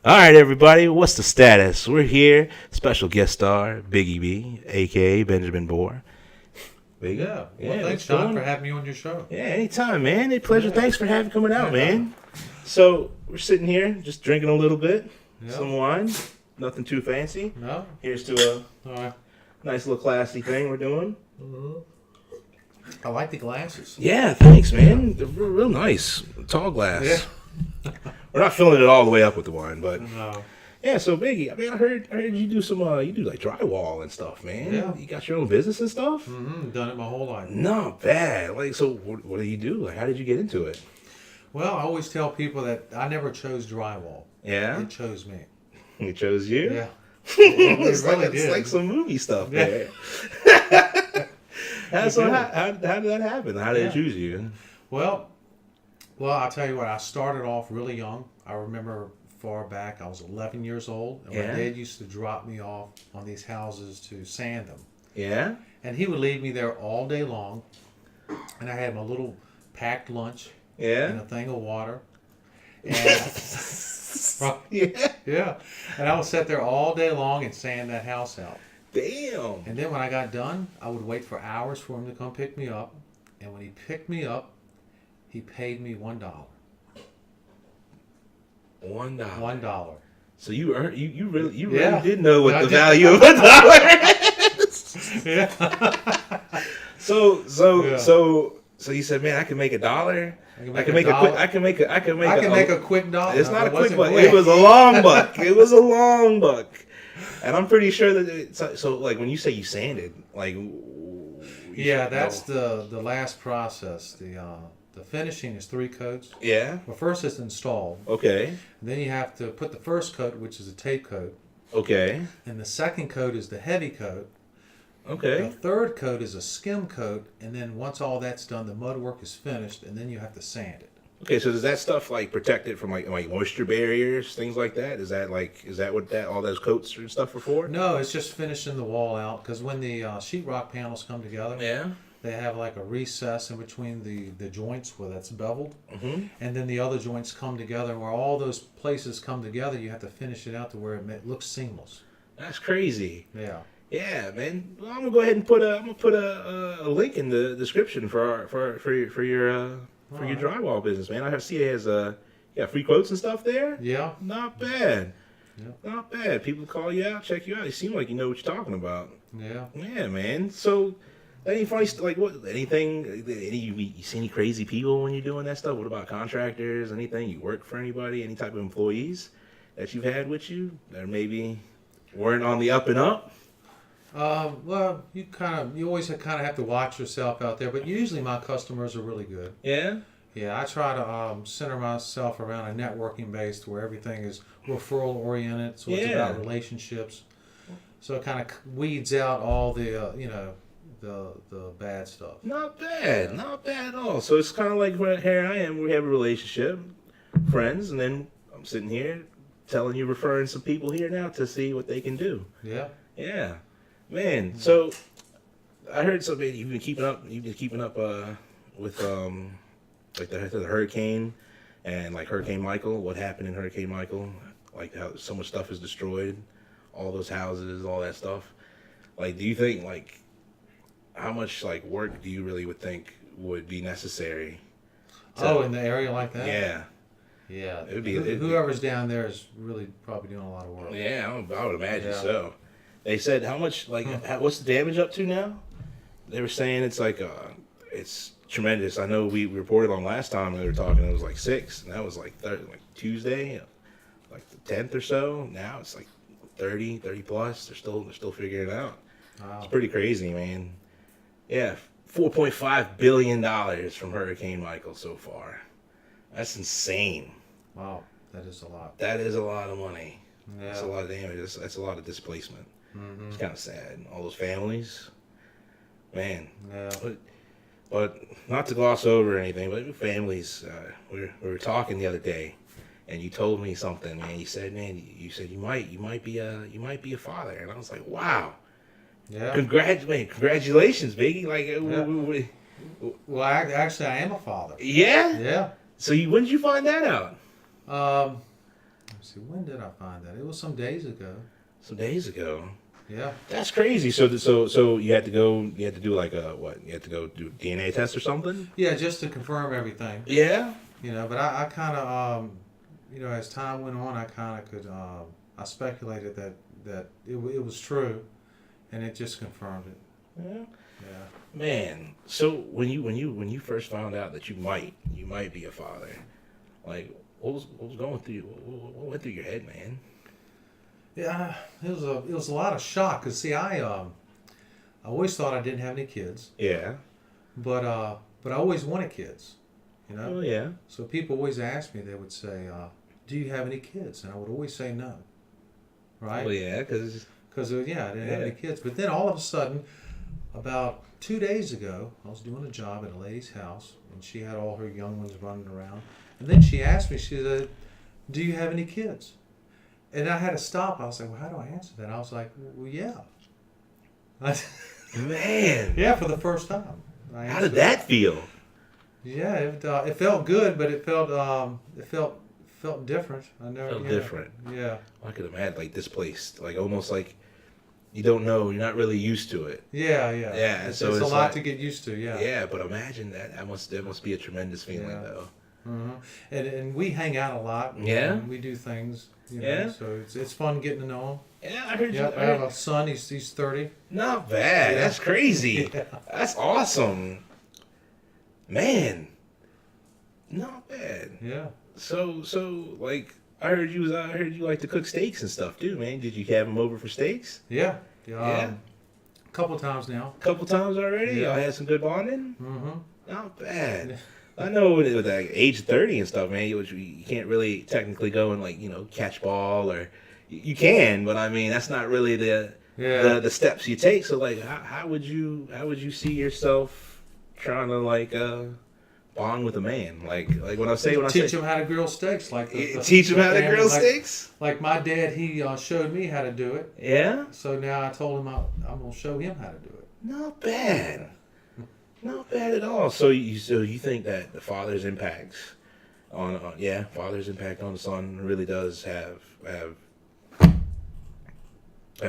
All right, everybody, what's the status? We're here. Special guest star, Biggie B, a.k.a. Benjamin Bohr. Biggie? Well, thanks, John, for having me on your show. Yeah, anytime, man. A pleasure. Thanks for coming out, man. Yeah. So, we're sitting here, just drinking a little bit. Yeah. Some wine. Nothing too fancy. No. Here's to a All right. nice little classy thing we're doing. Mm-hmm. I like the glasses. Yeah, thanks, man. They're real nice. Tall glass. Yeah. We're not filling it all the way up with the wine, but... No. Yeah, so Biggie, I mean, I heard you do some, you do like drywall and stuff, man. Yeah. You got your own business and stuff? Mm-hmm. Done it my whole life. Not bad. Like, so what do you do? Like, how did you get into it? Well, I always tell people that I never chose drywall. Yeah? It chose me. It chose you? Yeah. It's really did. It's like some movie stuff Yeah. there. How did that happen? How did it choose you? Well, I'll tell you what. I started off really young. I remember far back, I was 11 years old, and my dad used to drop me off on these houses to sand them. Yeah? And he would leave me there all day long, and I had my little packed lunch and a thing of water. And yeah. And I would sit there all day long and sand that house out. Damn. And then when I got done, I would wait for hours for him to come pick me up. And when he picked me up, he paid me $1. $1. $1. So you really Yeah. did know what I the did. value of $1 is. Yeah. So you said, man, I can make $1. I can make a quick dollar. It's not a quick buck. It was a long buck. It was a long buck. And I'm pretty sure that so like when you say you sanded, like yeah, that's the last process. The finishing is 3 coats. Yeah. Well, first it's installed. Okay. Then you have to put the first coat, which is a tape coat. Okay. And the second coat is the heavy coat. Okay. The third coat is a skim coat, and then once all that's done, the mud work is finished, and then you have to sand it. Okay, so does that stuff like protect it from like moisture barriers, things like that? Is that what all those coats and stuff are for? No, it's just finishing the wall out, because when the sheetrock panels come together, they have like a recess in between the joints where that's beveled, and then the other joints come together, and where all those places come together, you have to finish it out to where it looks seamless. That's crazy. Yeah. Yeah, man. Well, I'm gonna go ahead and put a link in the description for your drywall business, man. I see it has free quotes and stuff there. Yeah. Not bad. Yeah. Not bad. People call you out, check you out. You seem like you know what you're talking about. Yeah. Yeah, man. So, any funny like what? Anything? You see any crazy people when you're doing that stuff? What about contractors? Anything? You work for anybody? Any type of employees that you've had with you that maybe weren't on the up and up? Well, you always kind of have to watch yourself out there, but usually my customers are really good. Yeah? Yeah, I try to center myself around a networking base where everything is referral oriented, so it's about relationships. So it kind of weeds out all the the bad stuff. Not bad, not bad at all. So it's kind of like here I am. We have a relationship, friends, and then I'm sitting here referring some people here now to see what they can do. Yeah. Yeah. Man, so I heard something you've been keeping up with like the hurricane and like Hurricane Michael. What happened in Hurricane Michael? Like how so much stuff is destroyed, all those houses, all that stuff. Like, do you think like how much like work do you really would think would be necessary? In the area like that? Yeah. Yeah. Whoever's down there is really probably doing a lot of work. Yeah, I would imagine so. They said how much, what's the damage up to now? They were saying it's like, it's tremendous. I know we reported on last time we were talking, it was like 6, and that was like Tuesday, like the 10th or so. Now it's like 30 plus. They're still figuring it out. Wow. It's pretty crazy, man. Yeah, $4.5 billion from Hurricane Michael so far. That's insane. Wow, that is a lot. That is a lot of money. Yeah. That's a lot of damage. That's a lot of displacement. Mm-hmm. It's kind of sad. All those families, man. Yeah. But not to gloss over anything, but families. We were talking the other day, and you told me something, man. You said, you might be a father, and I was like, wow. Yeah. Congratulations, Biggie. Like, well, I am a father. Yeah. Yeah. So when did you find that out? see, when did I find that? It was some days ago. Some days ago. Yeah. That's crazy. So you had to go. You had to do like a what? You had to go do a DNA test or something. Yeah, just to confirm everything. Yeah. But I kind of, as time went on, I kind of could, I speculated that it was true, and it just confirmed it. Yeah. Yeah. Man, so when you first found out that you might be a father, like what was going through what went through your head, man? Yeah, it was a lot of shock. Cause see, I always thought I didn't have any kids. Yeah. But I always wanted kids. Oh yeah. So people always ask me. They would say, "Do you have any kids?" And I would always say no. Right. Well, yeah, because I didn't have any kids. But then all of a sudden, about 2 days ago, I was doing a job at a lady's house, and she had all her young ones running around. And then she asked me, she said, "Do you have any kids?" And I had to stop. I was like, "Well, how do I answer that?" I was like, "Well, yeah." Man. Yeah, for the first time. How did that feel? Yeah, it felt good, but it felt different. Different. Yeah. I could imagine like this place, like almost like you don't know, you're not really used to it. Yeah. Yeah, so it's a lot to get used to. Yeah. Yeah, but imagine that must be a tremendous feeling though. Mm-hmm. And we hang out a lot. Yeah. And we do things. Yeah. So it's fun getting to know him. Yeah, I heard you. I have a son. He's 30. Not bad. Yeah. That's crazy. Yeah. That's awesome. Man. Not bad. Yeah. So like I heard you like to cook steaks and stuff too, man. Did you have him over for steaks? Yeah. Yeah. A couple times now. Couple times already? Yeah. Y'all had some good bonding? Mm-hmm. Not bad. I know with like age 30 and stuff, man, you can't really technically go and like, catch ball or you can, but I mean, that's not really the steps you take. So like, how would you see yourself trying to like, bond with a man? Like when I say teach him how to grill steaks, teach him how to grill steaks. Like my dad, he showed me how to do it. Yeah. So now I told him I'm gonna show him how to do it. Not bad. Not bad at all. So you think that the father's impact on father's impact on the son really does have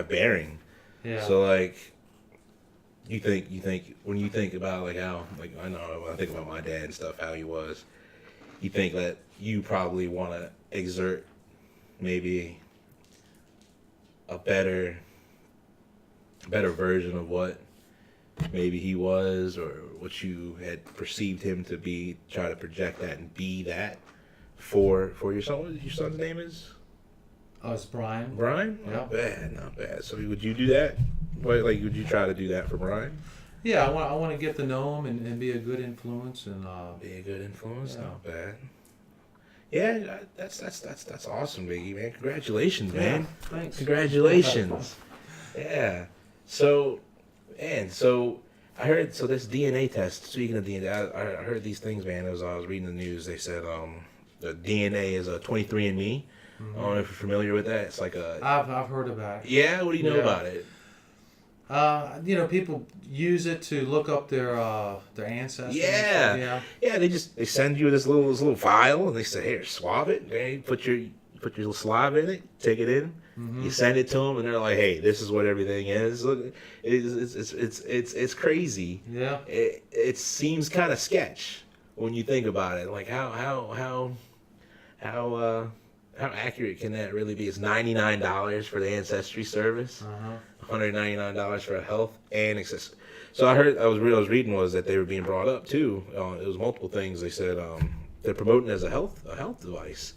bearing. Yeah. So like you think when you think about like how like I know when I think about my dad and stuff how he was, you think that you probably want to exert maybe a better version of what maybe he was or what you had perceived him to be, try to project that and be that for your son. What your son's name is? Oh, it's Brian. Brian? Yeah. Not bad. So would you do that? Like would you try to do that for Brian? Yeah, I want to get to know him and be a good influence and be a good influence. Yeah. Not bad. Yeah, that's awesome, Biggie, man. Congratulations, man. Yeah, thanks. Congratulations. Yeah. So I heard this DNA test. Speaking of DNA, I heard these things, man. As I was reading the news, they said the DNA is a 23andMe. Mm-hmm. I don't know if you're familiar with that. It's like a. I've heard about it. Yeah, what do you know about it? People use it to look up their ancestors. Yeah. They send you this little file and they say, here, swab it. Okay, put your little saliva in it, take it in. Mm-hmm. You send it to them, and they're like, "Hey, this is what everything is." Look, it's crazy. Yeah. It seems kind of sketch when you think about it. Like how accurate can that really be? It's $99 for the ancestry service, $199 for a health and access. So I was reading was that they were being brought up too. It was multiple things. They said they're promoting it as a health device.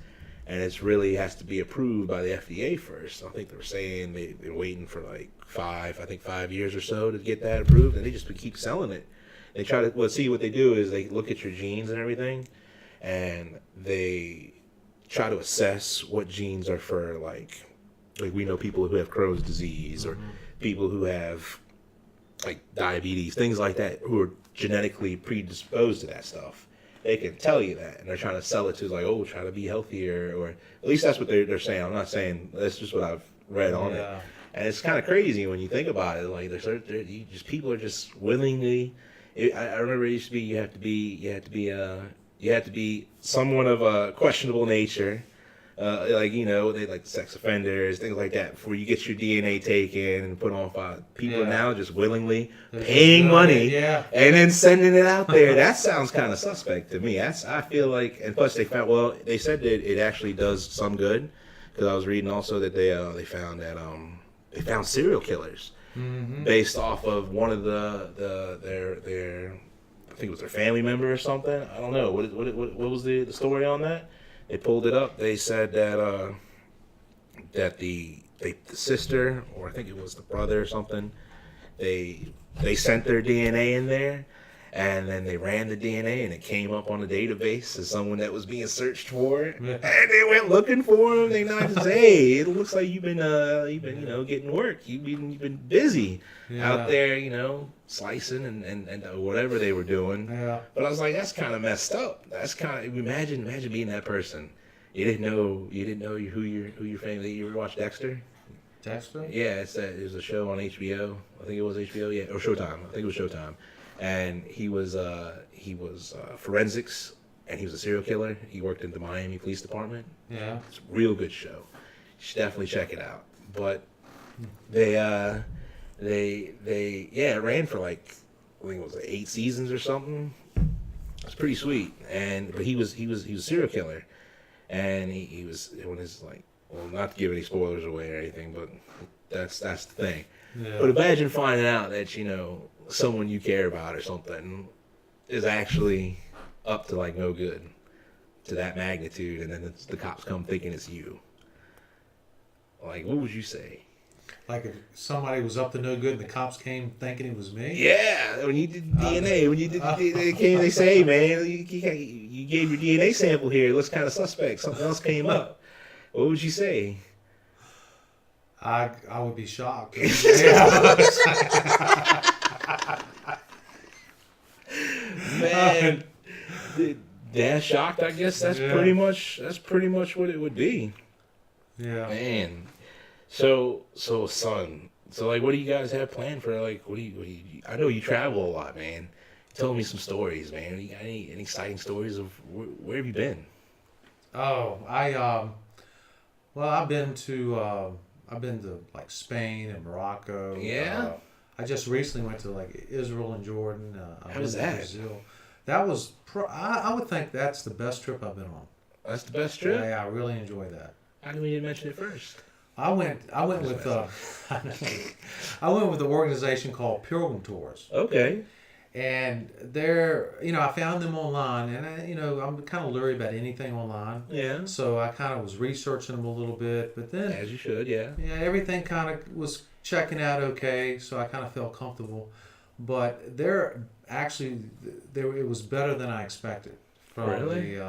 And it really has to be approved by the FDA first. I think they were saying they're waiting for like 5 years or so to get that approved, and they just keep selling it. They try to see what they do is they look at your genes and everything, and they try to assess what genes are for like we know people who have Crohn's disease or people who have like diabetes, things like that, who are genetically predisposed to that stuff. They can tell you that, and they're trying to sell it to like, oh, try to be healthier, or at least that's what they're saying. I'm not saying that's just what I've read on it, and it's kind of crazy when you think about it. Like, people are just willingly. I remember it used to be you had to be someone of a questionable nature, like they like sex offenders, things like that. Before you get your DNA taken and put on file, people are now just willingly paying money and then sending it out there. That sounds kind of suspect to me. I feel like, and plus they said that it actually does some good, because I was reading also that they found that they found serial killers based off of one of their I think it was their family member or something. I don't know. What was the story on that? They pulled it up. They said that the sister, or I think it was the brother or something, they sent their DNA in there, and then they ran the DNA, and it came up on a database as someone that was being searched for, and they went looking for him. They not just, hey, it looks like you've been getting work. You've been busy out there, slicing and whatever they were doing. Yeah. But I was like, that's kind of messed up. That's kind of, imagine being that person. You didn't know who your family. You ever watch Dexter? Dexter? Yeah, it was a show on HBO. I think it was HBO. Yeah, or Showtime. I think it was Showtime. And he was forensics, and he was a serial killer. He worked in the Miami Police Department. Yeah, it's a real good show. You should definitely check it out. But they it ran for like, I think it was like 8 seasons or something. It's pretty sweet. But he was a serial killer, and he was when his like, well, not to give any spoilers away or anything, but that's the thing. Yeah. But imagine finding out that someone you care about or something is actually up to like no good, to that magnitude, and then the cops come thinking it's you. Like, what would you say? Like if somebody was up to no good and the cops came thinking it was me? Yeah, when you did DNA, they say, hey, man, you gave your DNA sample here. It looks kind of suspect. Something else came up. What would you say? I would be shocked. Man, that shocked. I guess that's pretty much what it would be. Yeah, man. So son. So like, what do you guys have planned for like? What do you? I know you travel a lot, man. Tell me some stories, man. You got any exciting stories of where have you been? Oh, I've been to like Spain and Morocco. Yeah. I just recently went to like Israel and Jordan. How was that? Brazil. That was I would think that's the best trip I've been on. That's the best trip? Yeah, I really enjoyed that. How come you didn't mention it first? I went with I went with an organization called Pilgrim Tours. Okay. And they're, I found them online, and I'm kind of leery about anything online. Yeah. So I kind of was researching them a little bit, but then, as you should, yeah. Yeah, everything kind of was checking out okay, so I kind of felt comfortable. But it was better than I expected. Really?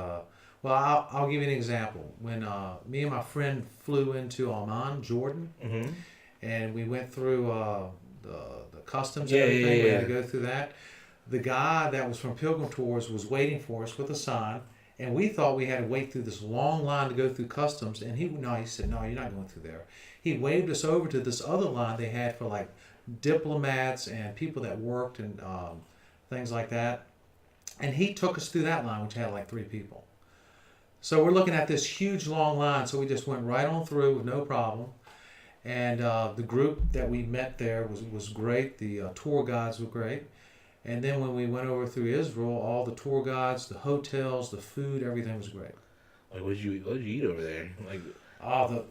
Well, I'll give you an example. When me and my friend flew into Amman, Jordan, and we went through the customs and everything. We had to go through that. The guy that was from Pilgrim Tours was waiting for us with a sign, and we thought we had to wait through this long line to go through customs. And he said, no, you're not going through there. He waved us over to this other line they had for like diplomats and people that worked and things like that. And he took us through that line, which had like 3 people. So we're looking at this huge long line, so we just went right on through with no problem. And the group that we met there was great. The tour guides were great. And then when we went over through Israel, all the tour guides, the hotels, the food, everything was great. Like, what did you eat over there? Like, the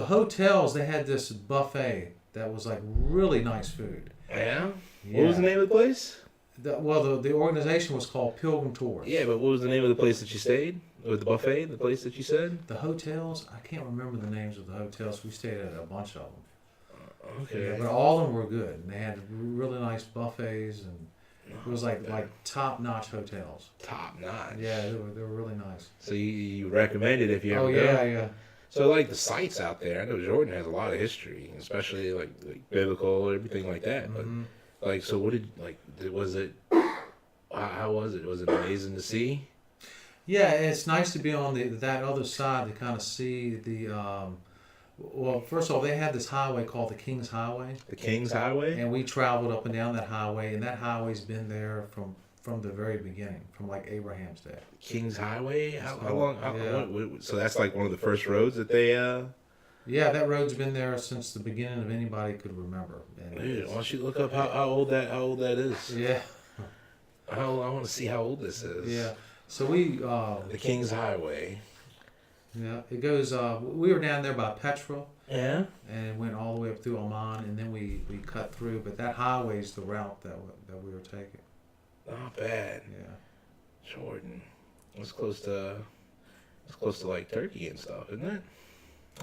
hotels, they had this buffet that was like really nice food. Yeah? What was the name of the place? The organization was called Pilgrim Tours. Yeah, but what was the name of the place that you stayed? Or the buffet, the place that you said? The hotels, I can't remember the names of the hotels. We stayed at a bunch of them. Okay. Yeah, but all of them were good. And they had really nice buffets, and it was like top-notch hotels. Top-notch? Yeah, they were really nice. So you recommend it if you ever go? Yeah. So like the sites out there, I know Jordan has a lot of history, especially like biblical, everything like that. Mm-hmm. But like, so what was it? How was it? Was it amazing to see? Yeah, it's nice to be on that other side to kind of see the. Well, first of all, they had this highway called the King's Highway. The King's Highway? And we traveled up and down that highway, and that highway's been there from from the very beginning, from like Abraham's day. King's Highway. How long? So that's like one of the first roads that they. Yeah, that road's been there since the beginning of anybody could remember. Dude, why don't you look up how old that is? Yeah. I want to see how old this is. Yeah. So we. The King's Highway. Yeah, it goes. We were down there by Petra. Yeah. And went all the way up through Oman, and then we cut through. But that highway is the route that we were taking. Not bad. Yeah. Jordan. It's close to like Turkey and stuff, isn't it?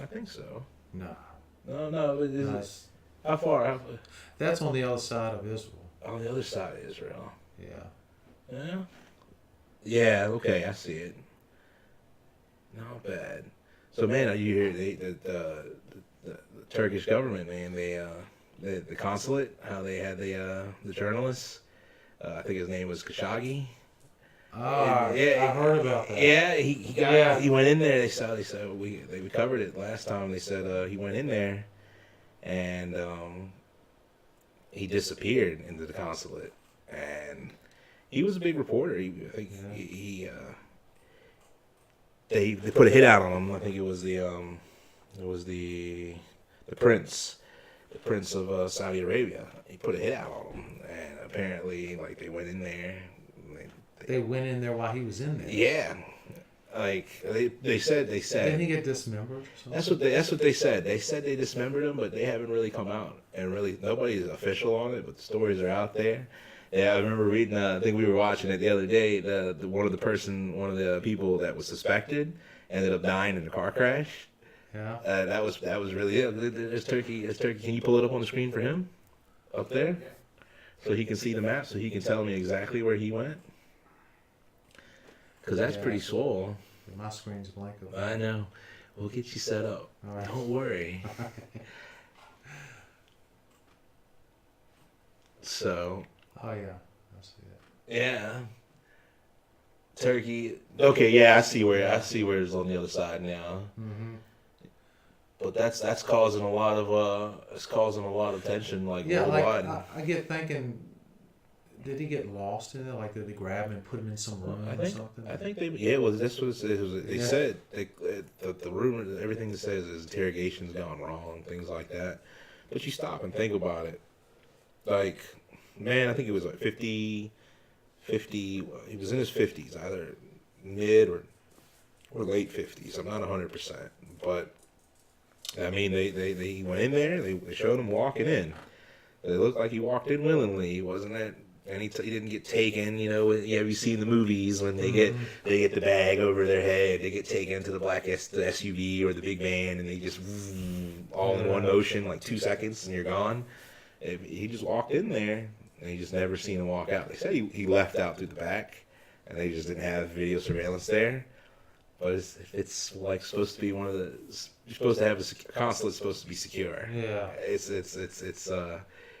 I think so. No. How far? That's on the other side of Israel. On the other side of Israel. Yeah. Yeah. Yeah. Okay, I see it. Not bad. So man, you hear the Turkish government, man, the consulate, how they had the journalists. I think his name was Khashoggi. Oh, yeah, I heard about that. Yeah, he went in there. They said we covered it last time. They said he went in there, and he disappeared into the consulate, and he was a big reporter. They put a hit out on him. I think it was the prince of Saudi Arabia. He put a hit out on him, and apparently, like, they went in there. They went in there while he was in there. Yeah, like they said. Didn't he get dismembered or something? That's what they said. They said they dismembered him, but they haven't really come out, and really nobody's official on it. But the stories are out there. Yeah, I remember reading. I think we were watching it the other day. One of the people that was suspected ended up dying in a car crash. Yeah. That was really it. There's Turkey. Can you pull it up on the screen for him? Up there, so he can see the map, so he can tell me exactly where he went. Because that's pretty swole. My screen's blank. I know. We'll get you set up. All right. Don't worry. So. Oh yeah, I see it. Yeah. Turkey. Okay, yeah, I see where it's on the other side now. Mm-hmm. But that's causing a lot of tension, like, worldwide. Like, I get thinking, did he get lost in it? Like, did they grab him and put him in some room or something? I think they said the rumor, everything that says is interrogation's gone wrong, things like that. But you stop and think about it, like, man, I think it was like 50, he was in his 50s, either mid or late 50s. I'm not 100%, but I mean, they went in there, they showed him walking in. It looked like he walked in willingly. He wasn't that. And he didn't get taken, you know. Have you seen the movies when they get the bag over their head, they get taken to the the SUV or the big van, and they just all in one motion, like 2 seconds, and you're gone. He just walked in there, and he just never seen him walk out. They said he left out through the back, and they just didn't have video surveillance there. But it's like supposed to be one of the. You're supposed to have a consulate's supposed to be secure. Yeah.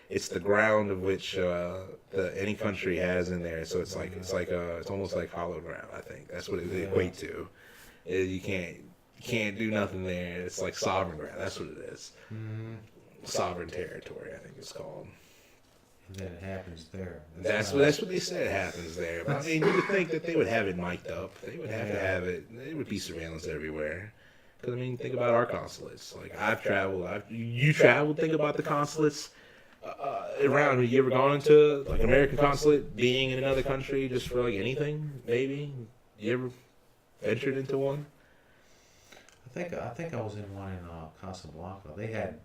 It's the ground of which any country has in there. So it's almost like hollow ground. I think that's what it equate to. You can't do nothing there. It's like sovereign ground. That's what it is. Mm-hmm. Sovereign territory, I think it's called. And then it happens there. That's what they said happens there. But I mean, you would think that they would have it mic'd up. They would have to have it. There would be surveillance everywhere. Because I mean, think about our consulates. Like, I've traveled. You traveled. Think about the consulates around. Have you ever gone into like an American consulate, being in another country just for like anything? Maybe you ever ventured into one? I think I was in one in Casablanca. They had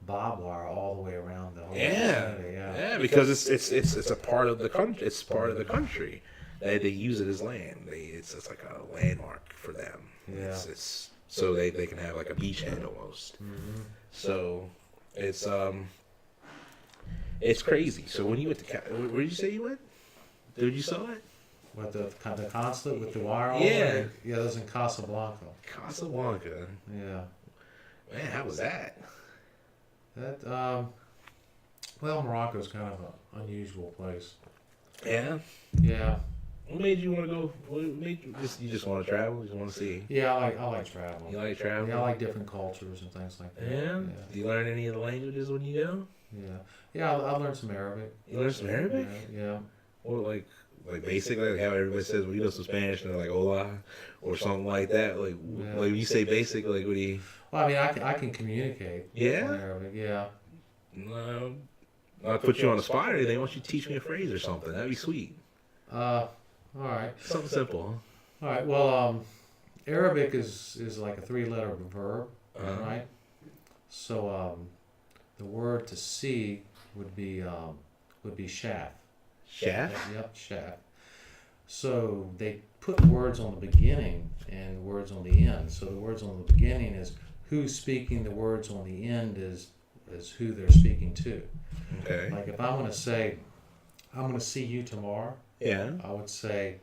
barbed wire all the way around the whole vicinity. Yeah, because it's a part of the country. It's part of the country. They use it as land. It's like a landmark for them. Yeah. It's so they can have like a beachhead almost. Mm-hmm. So it's crazy. So when you went to where did you say you went? Did you saw it? What, the consulate with the wire all the way? Yeah, that was in Casablanca. Casablanca. Yeah. Man, how was that? That well, Morocco's kind of an unusual place. Yeah. Yeah. What made you want to go? What made you just want to travel? You just want to see? Yeah, I like traveling. You like traveling? Yeah, I like different cultures and things like that. Yeah. Do you learn any of the languages when you go? Yeah. Yeah, I learned some Arabic. You learned some Arabic? Yeah. Or like, like basically like how everybody says, well, you know some Spanish, and they're like hola or something like that. Like when you say basic, like what do you? Well, I mean, I can communicate. Yeah. In Arabic, yeah. No, not put you on the spot or anything. Why don't you teach me a phrase or something? That'd be sweet. All right. Something simple. All right. Well, Arabic is like a 3-letter verb, right? So the word to see would be shaf. Shaf? Yep, shaf. So they put words on the beginning and words on the end. So the words on the beginning is who's speaking. The words on the end is who they're speaking to. Okay. Like if I'm going to say, I'm going to see you tomorrow. Yeah. I would say,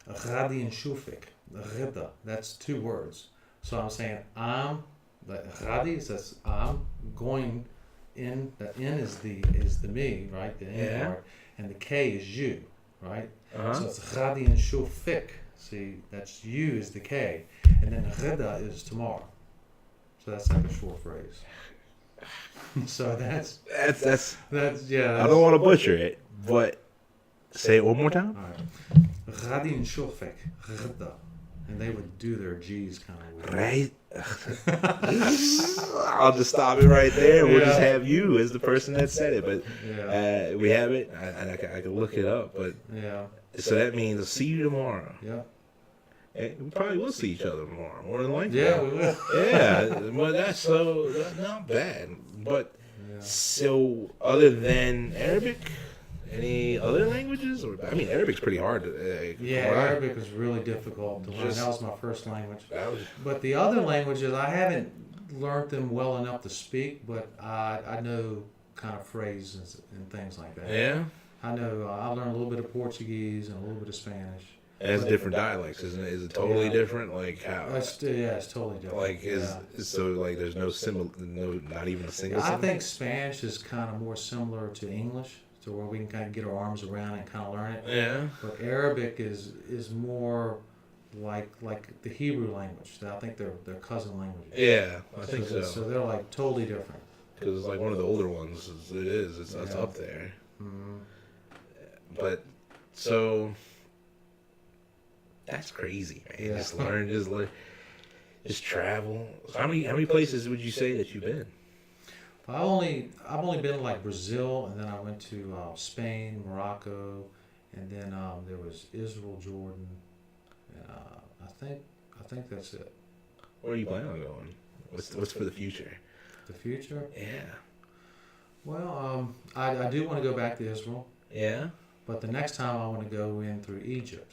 غادي نشوفك. غدا. That's 2 words. So I'm saying غادي says I'm going in. The N is the me, right? The N part, and the K is you, right? So it's غادي نشوفك. See, that's you is the K, and then غدا is tomorrow. So that's like a short phrase. So that's yeah. I don't want to butcher it, but say it one more time. All right. غادي نشوفك غدا. And they would do their G's kind of weird. Right. I'll just stop it right there. We'll just have you as the person that said it. But we have it, and I can look it up. But so that means I'll see you tomorrow. Yeah. And we probably will see each other tomorrow, more than likely. Yeah, we will. Yeah, well, that's not bad. But so, other than Arabic, any other languages? Or I mean, Arabic's pretty hard to. Arabic is really difficult to learn. That was my first language. But the other languages, I haven't learned them well enough to speak, but I know kind of phrases and things like that. Yeah. I know. I learned a little bit of Portuguese and a little bit of Spanish. And it's different dialects, isn't it? Is it totally different? Like how? It's totally different. Like so like there's not even a single. I think Spanish is kind of more similar to English, to where we can kind of get our arms around and kind of learn it. Yeah. But Arabic is more like the Hebrew language. I think they're cousin languages. Yeah, I think so. So they're like totally different. Because it's like one of the older ones. It's up there. Mm-hmm. But so. That's crazy, man. Yeah. Just learn, just travel. So how many places would you say that you've been? I've only been to like Brazil, and then I went to Spain, Morocco, and then there was Israel, Jordan. I think that's it. Where are you planning on going? What's for the future? The future? Yeah. Well, I do want to go back to Israel. Yeah. But the next time I want to go in through Egypt.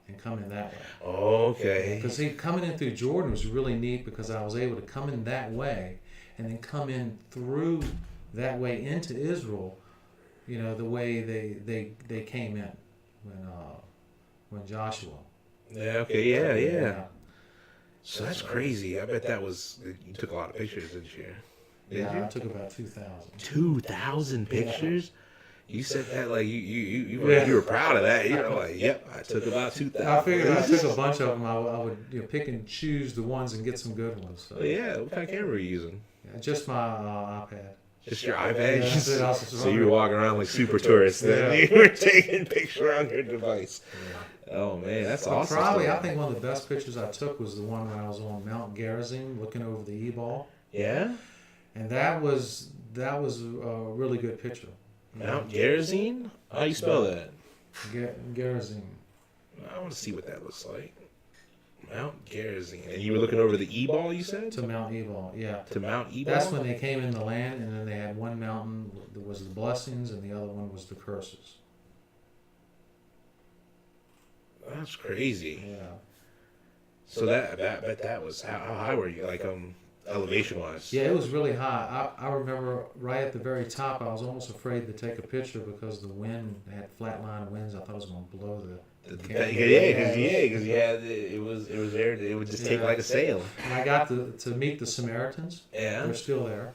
And come in that way. Okay. Because coming in through Jordan was really neat because I was able to come in that way and then come in through that way into Israel, you know, the way they came in when Joshua. Yeah, okay, yeah. So that's crazy. I bet you took a lot of pictures this year. Did you? I took about 2,000. 2,000 pictures? You said that like you were proud of that. You know, like, yep, I took about 2,000. I figured I took a bunch of them. I would pick and choose the ones and get some good ones. So. Yeah, what kind of camera were you using? Just my iPad. Just your iPad? Yeah, so you were walking around like super tourists. Then you were taking pictures on your device. Yeah. Oh man, that's awesome. Probably, I think one of the best pictures I took was the one when I was on Mount Gerizim looking over the Ebal. Yeah. And that was a really good picture. Mount Gerizim? How do you spell that? Gerizim. I want to see what that looks like. Mount Gerizim. And you were looking over the Ebal, you said? To Mount Ebal, yeah. To Mount Ebal? That's when they came in the land, and then they had one mountain that was the blessings, and the other one was the curses. That's crazy. Yeah. So that was, how high were you? Like, elevation wise? Yeah, it was really high. I remember right at the very top, I was almost afraid to take a picture because the wind had flat line winds. I thought it was going to blow the camera. Because you had it was there. It would just take like a sail. And I got to meet the Samaritans. Yeah, they're still there.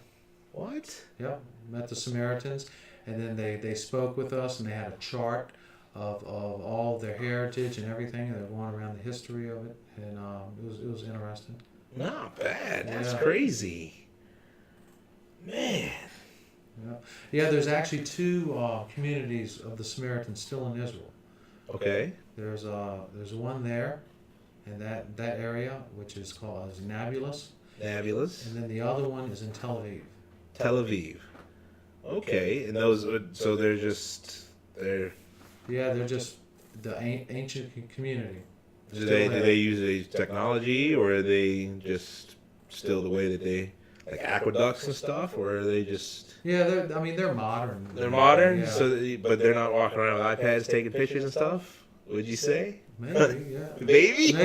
What? Yeah, met the Samaritans, and then they spoke with us, and they had a chart of all their heritage and everything, and they're going around the history of it, and it was interesting. Not bad. That's crazy, man. Yeah, there's actually 2 communities of the Samaritans still in Israel. Okay. There's one there, in that area, which is called Nablus. Nablus. And then the other one is in Tel Aviv. Tel Aviv. Okay, and those, so they're just they're. Yeah, they're just the ancient community. Do they use a technology, or are they just still the way that they like aqueducts and stuff, or are they just? Yeah, they're modern. They're modern, yeah. so but they're not walking around with iPads taking pictures and stuff. Would you say? Maybe, yeah. Maybe.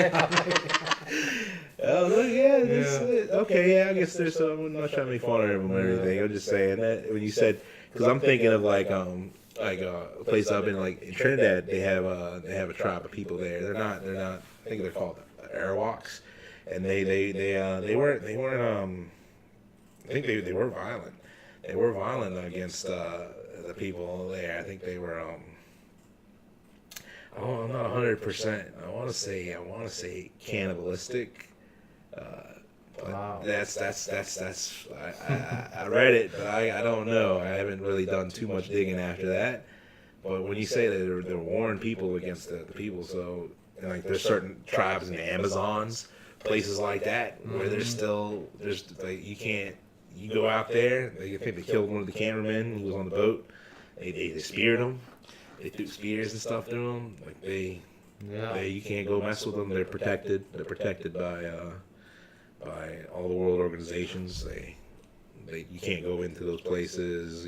Oh, look, yeah, Yeah. okay, yeah. I guess there's some. I'm not trying to make fun of them or anything. I'm just saying that when you said, because I'm thinking of like a place up in like in Trinidad. They have a tribe of people there. They're not. I think they're called Arawaks, and they weren't. I think they were violent. They were violent against the people there. I think they were. Oh, I'm not 100%. I want to say cannibalistic. But Wow. that's I read it, but I don't know. I haven't really done too much digging after that. But when you say that they're warring people against the people, so and like there's certain tribes in the Amazons, places like that, where there's like you go out there. I think they killed one of the cameramen who was on the boat. They speared him. They threw spears and stuff through them. Like you can't go mess with them. They're protected. They're protected by all the world organizations. You can't go into those places.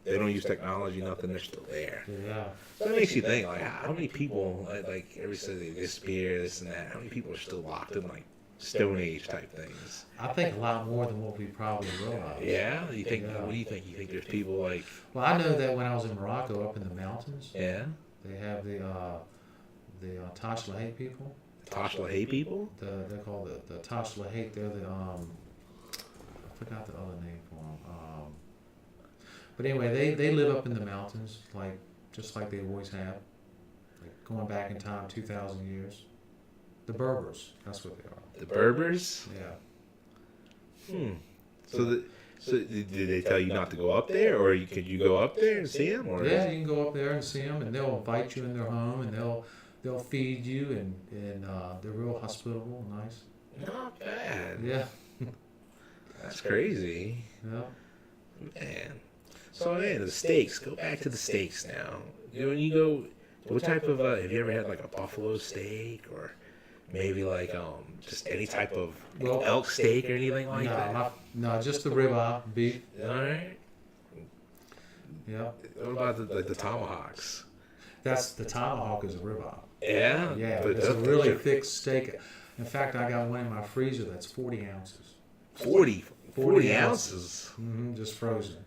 They don't use technology. Nothing. They're still there. Yeah. So that makes you think, like, how many people, like every say they disappear, this and that. How many people are still locked in like Stone Age type things? I think a lot more than what we probably realize. Yeah. You think? Yeah. What do you think? You think there's people like? Well, I know that when I was in Morocco, up in the mountains, Yeah. they have the Tash Lahate people. Tosh Lahey people? They're called the Tash Lahate. They're the I forgot the other name for them. But anyway, they live up in the mountains, just like they always have, like going back in time 2,000 years. The Berbers, that's what they are. The Berbers? Yeah. So did they tell you not to go up there, or could you go up there and see them? Or Yeah, you can go up there and see them, and they'll invite you in their home, and they'll feed you, and they're real hospitable and nice. Not bad. Yeah. That's crazy. Yeah. Man. So man, the steaks. Go back to the steaks now. When you go, what type of have you ever had like a buffalo steak, or maybe like just any type of elk steak or anything like that? No, just the ribeye beef. All right. Yeah. What about the tomahawks? That's the tomahawk is a ribeye. Yeah. Yeah, but it's a really thick steak. In fact, I got one in my freezer that's 40 ounces. 40 ounces. Mm-hmm, just frozen.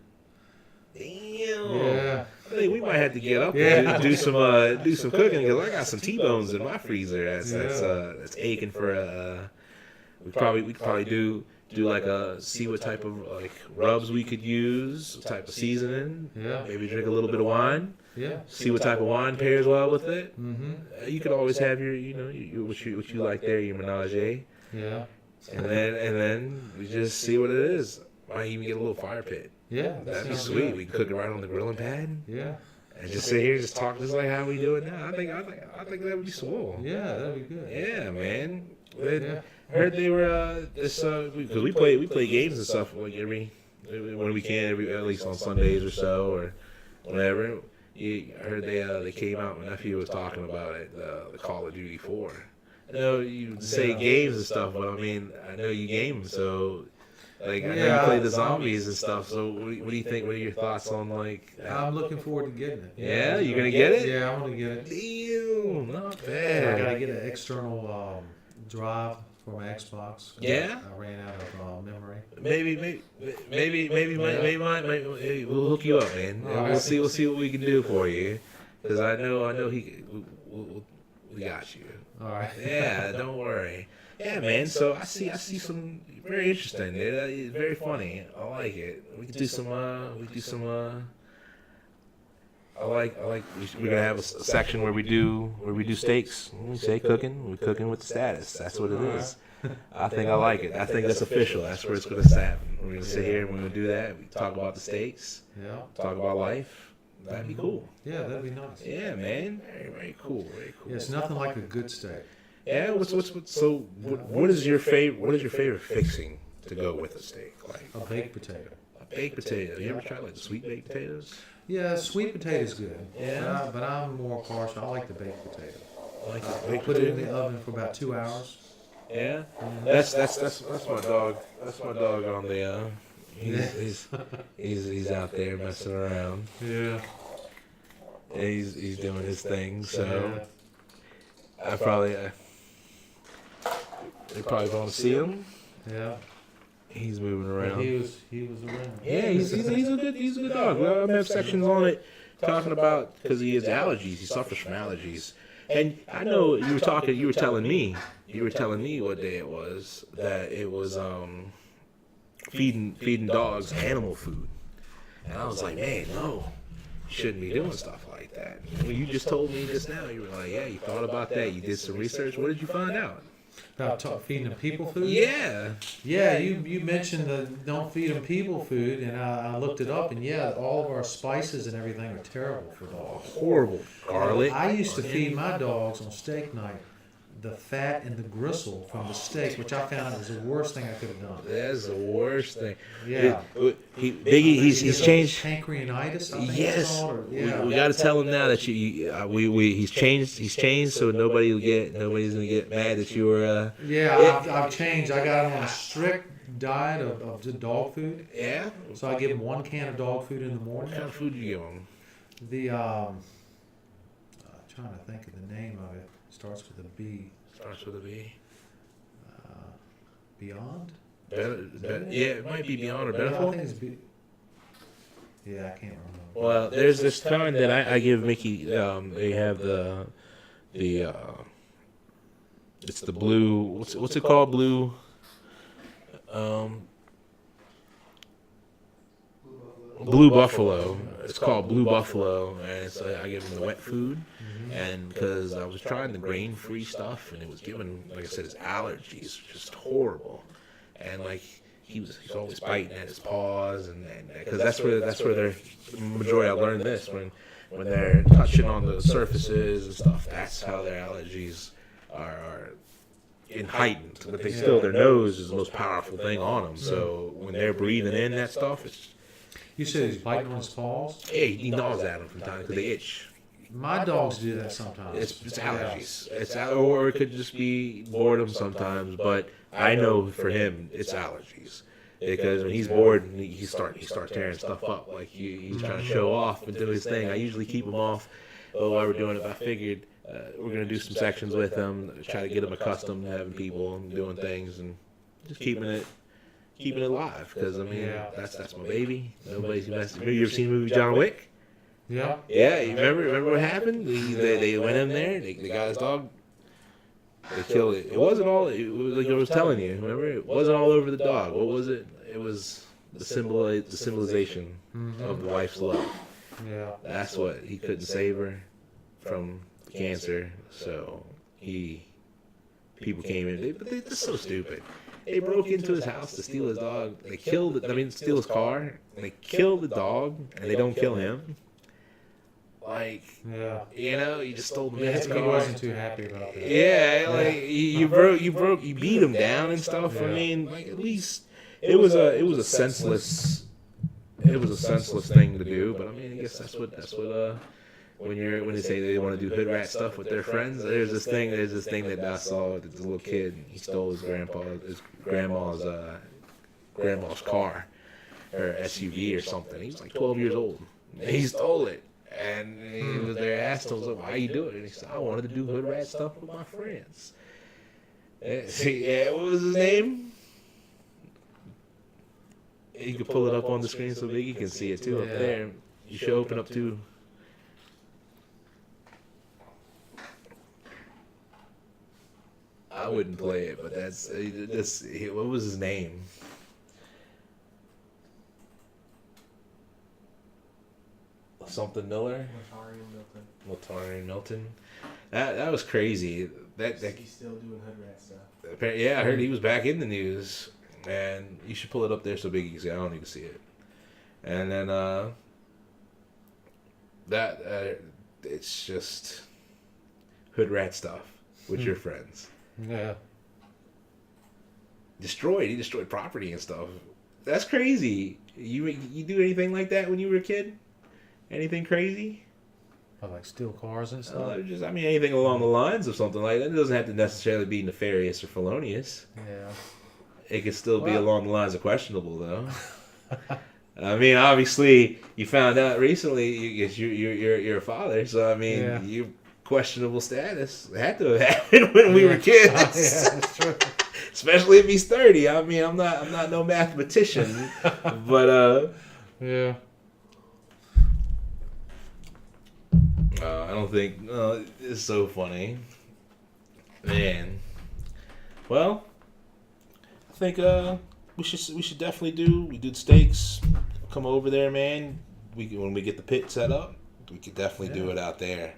Damn. Yeah. I think we might have to get up and do some cooking, because I got some T-bones in my freezer that's aching for a. We could probably do like see what type of like rubs we could use, what type of seasoning. Yeah. Maybe drink a little bit of wine. Yeah. See what type of wine pairs well with it. Mm-hmm. You could always have your what you like there, your menage. Yeah. And then we just see what it is. Might even get a little fire pit. Yeah. That'd be sounds sweet. good. We could cook it right on the grilling pad. Yeah. And just sit here, just talk just like how we do it now. I think that would be swole. Yeah, that'd be good. Yeah, man. Yeah. I heard they were because we play games and stuff like when we can, at least on Sundays or so or whatever. I heard they came out. My nephew was talking about it. The Call of Duty 4. I know you say games and stuff, but I mean I know you game, so. Like, I know you play the zombies and stuff, so what do you think? What are your thoughts on, like... I'm looking forward to getting it. Yeah? You gonna get it? Yeah, I'm gonna get it. Damn, not I bad. gotta get an external drive for my Xbox. Yeah? I ran out of memory. Maybe we'll hook you up, man. We'll see what we can do for you, because I know we got you. All right. Yeah, don't worry. Yeah, man. So I see some very interesting. It's very funny. I like it. We could do some. I like. We're gonna have a section where we do steaks. We say cooking. We're cooking with the status. That's what it is. I think I like it. I think that's official. That's where it's gonna happen. We're gonna sit here and we're gonna do that. We talk about the steaks. Yeah. Talk about life. That'd be cool. Yeah, that'd be nice. Yeah, man. Very, very cool. Very cool. Yeah, it's nothing like a good steak. Yeah. What is your favorite fixing to go with a steak? Like a baked potato. A baked potato. You ever tried like the sweet baked potatoes? Yeah, sweet potato's good. Yeah. But I'm more partial. I like the baked potato. Like put it in the oven for about 2 hours. Yeah. That's my dog. That's my dog on the. He's out there messing around. Yeah. He's doing his thing. So I probably they probably want to see him. Yeah. He's moving around. He was around. Yeah, he's a good dog. Well, I have sections on it talking about because he has allergies. He suffers from allergies. And I know you were telling me what day it was, that it was feeding dogs animal food. And I was like, man, no, you shouldn't be doing stuff like that. When you just told me just now, you were like, yeah, you thought about that, you did some research. What did you find out? About feeding them people food? Yeah. Yeah, you mentioned the don't feed them people food, and I looked it up, and yeah, all of our spices and everything are terrible for dogs. Horrible. Garlic. I used to feed my dogs on steak night the fat and the gristle from the steak, which I found was the worst thing I could have done. That's the worst thing. Yeah. Biggie, he's changed. Pancreatitis, I think yes. it's called, or, yeah. We got to tell him now that he's changed so nobody's gonna get mad that you were. I've changed. I got him on a strict diet of just dog food. Yeah. So I give him 1 can of dog food in the morning. What kind of food do you give him? The I'm trying to think of the name of it. Starts with a B. Starts with a B. Beyond? Yeah, it might be Beyond or Beneful. I think it's B. Yeah, I can't remember. Well, there's this kind that I give Mickey. They have the it's the blue. What's it called? Blue. Blue Buffalo. It's called Blue Buffalo, and so I give him the wet food. And because I was trying the grain-free stuff, and it was giving, like I said, his allergies just horrible. And like he's always biting at his paws, and because that's where they're majority. I learned this when they're touching on the surfaces and stuff. That's how their allergies are heightened. But they still, their nose is the most powerful thing on them. So when they're breathing in that stuff, it's. You said he's biting on his paws? Yeah, he gnaws at them from time because they itch. My dogs do that sometimes. It's allergies. Or it could just be boredom sometimes. But I know for him, it's allergies. Because when he's bored, he starts tearing stuff up. Like he's trying to show off and do his thing. I usually keep him off while we're doing it. I figured we're going to do some sections with him, try to get him accustomed to having people and doing things and just keeping it alive. Because, I mean, that's my baby. Nobody's messing. You ever seen the movie John Wick? Yeah. Yeah, you remember what happened? They went in there, they got his dog, they killed it. It wasn't all, it was like I was telling you, remember? It wasn't all over the dog. What was it? It was the symbolization of the wife's love. Yeah. That's what, he couldn't save her from cancer, so people came in, but they're so stupid. They broke into his house to steal his dog. They steal his car, and they kill the dog, and they don't kill him. Like, you just stole the man's car. He wasn't too happy about that. Yeah, like you beat him down and stuff. I mean, like at least it was a senseless thing to do. But I mean, I guess that's what when they say they want to do hood rat stuff with their friends. There's this thing that I saw with this little kid. He stole his grandma's car or SUV or something. He was like 12 years old. He stole it. And he was there, asked him, why you do it? And he said, I wanted to do hood rat stuff with my friends. What was his name? You can pull it up on the screen so Biggie can see it too up there. You should open up too. I wouldn't play it, but what was his name? Something Miller? Latari Milton. That was crazy. He's still doing hood rat stuff. Yeah, I heard he was back in the news, and you should pull it up there so Biggie can see it. I don't need to see it. And then it's just hood rat stuff with your friends. Yeah. He destroyed property and stuff. That's crazy. You do anything like that when you were a kid? Anything crazy? Like steal cars and stuff? Anything along the lines of something like that. It doesn't have to necessarily be nefarious or felonious. Yeah. It could still be along the lines of questionable, though. Obviously, you found out recently you're a father, so you questionable status. It had to have happened when we were kids. Yeah, that's true. Especially if he's 30. I'm not no mathematician, but yeah. I don't think it's so funny, man. Well, I think we should definitely we do the steaks. Come over there, man. When we get the pit set up, we could definitely do it out there.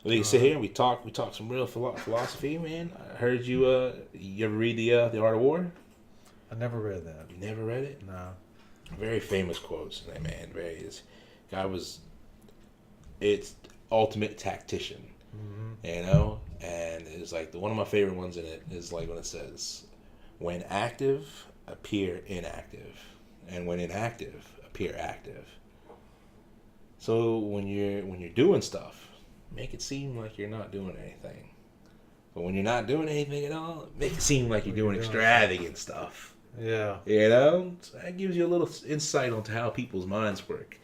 We can sit here and we talk some real philosophy, man. I heard you ever read the Art of War? I never read that. You never read it? No. Very famous quotes, man. It's ultimate tactician, and it's like one of my favorite ones in it is like when it says, "When active, appear inactive, and when inactive, appear active." So when you're doing stuff, make it seem like you're not doing anything. But when you're not doing anything at all, make it seem like you're doing extravagant stuff. Yeah. So that gives you a little insight onto how people's minds work.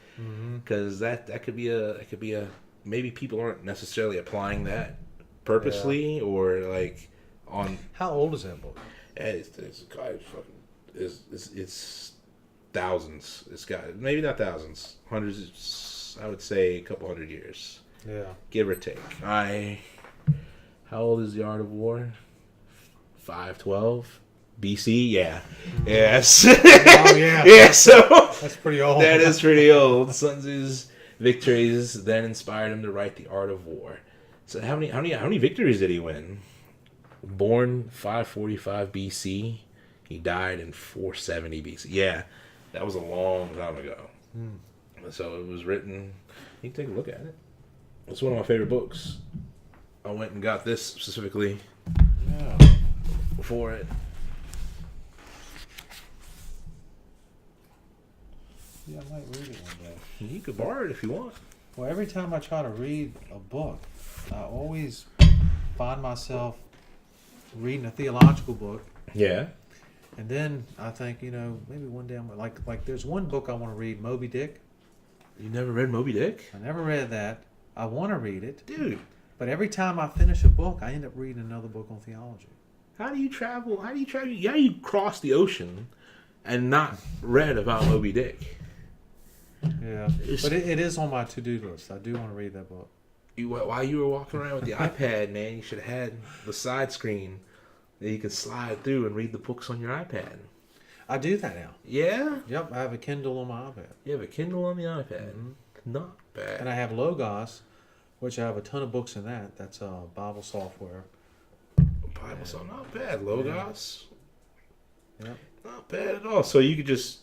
Because that could be a maybe people aren't necessarily applying that purposely or like on. How old is that book? It's thousands. It's got maybe not thousands, hundreds. I would say a couple hundred years. Yeah. Give or take. How old is the Art of War? 512 BC? Yeah. Yes. Oh, yeah. Yeah, so. That's pretty old. That is pretty old. Sun Tzu's victories then inspired him to write The Art of War. So how many victories did he win? Born 545 BC. He died in 470 BC. Yeah. That was a long time ago. So it was written. You can take a look at it. It's one of my favorite books. I went and got this specifically for it. Yeah, I might read it one day. You could borrow it if you want. Well, every time I try to read a book, I always find myself reading a theological book. Yeah. And then I think, maybe one day I'm like there's one book I want to read, Moby Dick. You never read Moby Dick? I never read that. I want to read it. Dude. But every time I finish a book, I end up reading another book on theology. How do you travel? How do you cross the ocean and not read about Moby Dick? Yeah. But it is on my to-do list. I do want to read that book. While you were walking around with the iPad, man, you should have had the side screen that you could slide through and read the books on your iPad. I do that now. Yeah? Yep, I have a Kindle on my iPad. You have a Kindle on the iPad. Not bad. And I have Logos, which I have a ton of books in that. That's Bible software. Bible software, not bad. Logos. Yeah. Not bad at all. So you could just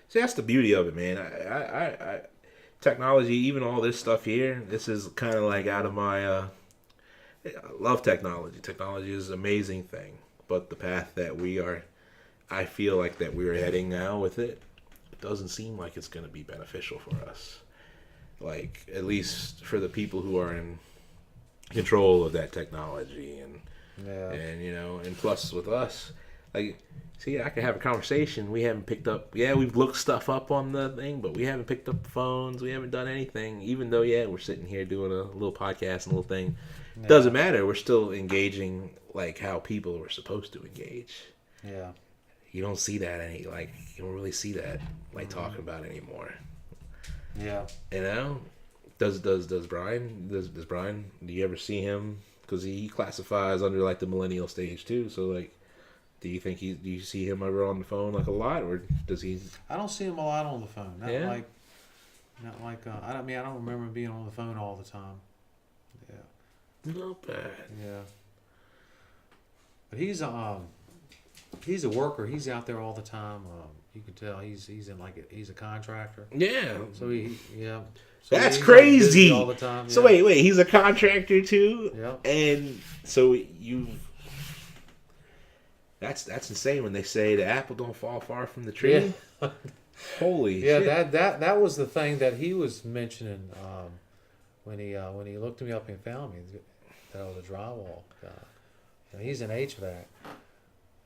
see, that's the beauty of it, man. I technology, even all this stuff here, this is kind of like out of my I love technology. Technology is an amazing thing, but the path that I feel like that we're heading now with it doesn't seem like it's going to be beneficial for us. Like, at least for the people who are in control of that technology and and plus with us, like, see, I can have a conversation. We haven't picked up, we've looked stuff up on the thing, but we haven't picked up the phones. We haven't done anything, even though, we're sitting here doing a little podcast and a little thing. Yeah. Doesn't matter. We're still engaging like how people were supposed to engage. Yeah. You don't see that you don't really see that talking about anymore. Yeah. Does Brian, do you ever see him? Because he classifies under like the millennial stage too. So do you see him ever on the phone a lot, or does he? I don't see him a lot on the phone. I don't remember him being on the phone all the time. Yeah. Not bad. Yeah. But he's he's a worker. He's out there all the time. You can tell he's a contractor. Yeah. So That's he's crazy. all the time. So wait, he's a contractor too. Yeah. And so that's insane when they say the apple don't fall far from the tree. Yeah. Holy yeah, shit. that was the thing that he was mentioning when he looked me up and found me. That I was a drywall guy. He's an HVAC.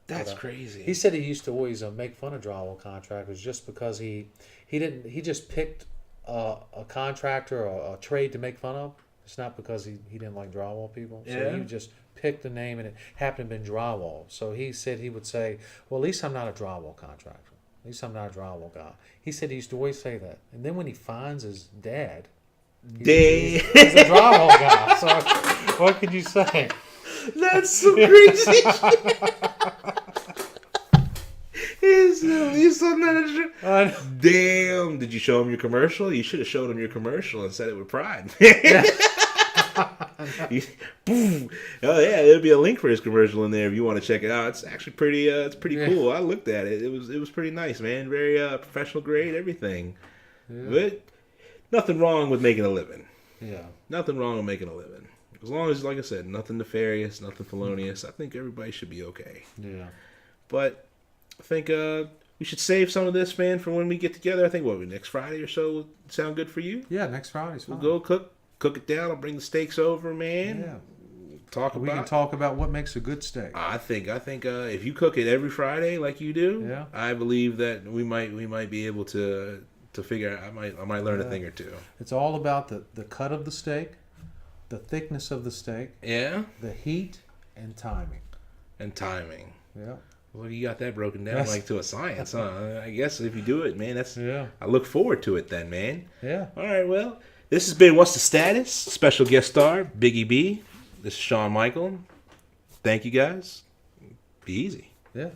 That's crazy. He said he used to always make fun of drywall contractors just because he just picked a contractor or a trade to make fun of. It's not because he didn't like drywall people. So he just picked the name and it happened to be drywall. So he said he would say, well, at least I'm not a drywall contractor. At least I'm not a drywall guy. He said he used to always say that. And then when he finds his dad, he's a drywall guy. So what could you say? That's so crazy. He's so not Damn! Did you show him your commercial? You should have showed him your commercial and said it with pride. Boom! Oh yeah, there'll be a link for his commercial in there if you want to check it out. It's actually pretty. It's pretty cool. I looked at it. It was pretty nice, man. Very professional grade, everything. Yeah. But nothing wrong with making a living. Yeah. Nothing wrong with making a living. As long as, like I said, nothing nefarious, nothing felonious, I think everybody should be okay. Yeah. But I think we should save some of this, man, for when we get together. I think, next Friday or so would sound good for you? Yeah, next Friday's fine. We'll go cook it down. I'll bring the steaks over, man. Yeah. We can talk about what makes a good steak. I think if you cook it every Friday like you do, I believe that we might be able to figure out. I might learn a thing or two. It's all about the cut of the steak, the thickness of the steak, the heat, and timing. Yeah. Well, you got that broken down like to a science, huh? I guess if you do it, man, I look forward to it then, man. Yeah. All right, well, this has been What's the Status? Special guest star, Biggie B. This is Shawn Michael. Thank you, guys. Be easy. Yeah.